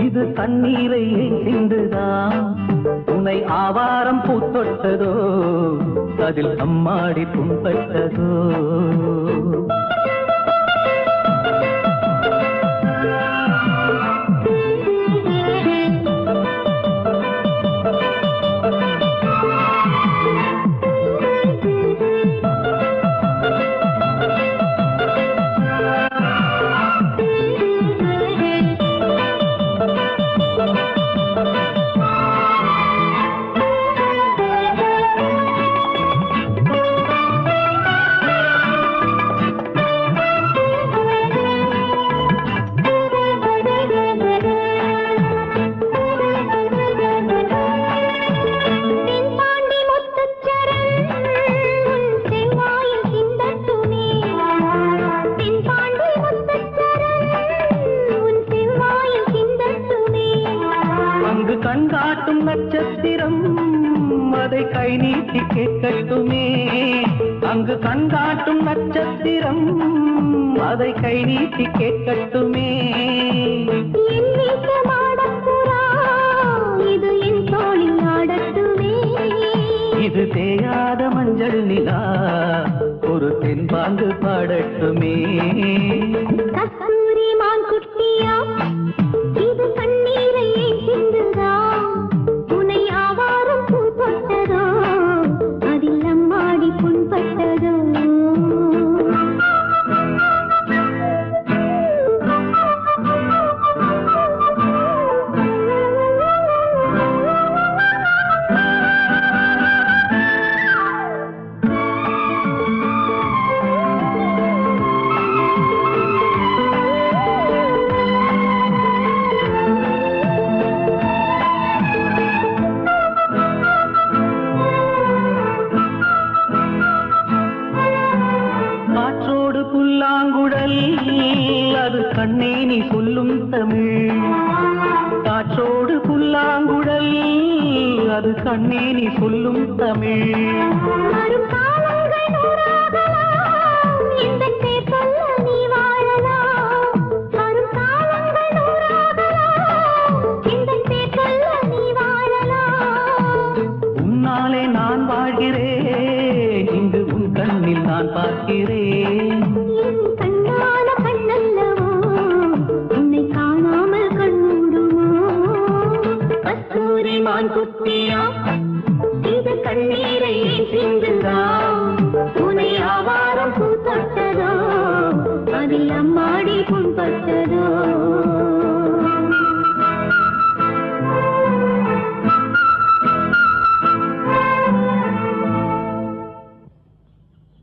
இது தண்ணீரை சிந்துதான் உன்னை ஆவாரம் பூத்தொட்டதோ அதில் அம்மாடி புண்பட்டதோ கண்காட்டும் நட்சத்திரம் அதை கை நீட்டி கேட்கட்டுமே அங்கு கண்காட்டும் நட்சத்திரம் அதை கை நீட்டி கேட்கட்டுமே இது என் தோளில் ஆடட்டுமே இது தேயாத மஞ்சள் நிலா ஒரு தென்பாங்கு பாடட்டுமே கஸ்தூரி மான் குட்டியா இது கண்ணீரை சிந்துதா உன்னை ஆவாரம் பூத்தொட்டதோ அதில் அம்மாடி புண்பட்டதோ புல்லாங்குழல் அது கண்ணே நீ சொல்லும் தமிழ் காற்றோடு புல்லாங்குழல் அது கண்ணே நீ சொல்லும் தமிழ் உன்னாலே நான் வாழ்கிறேன் இங்கு உன் கண்ணில் நான் பார்க்கிறேன் மான் குட்டியா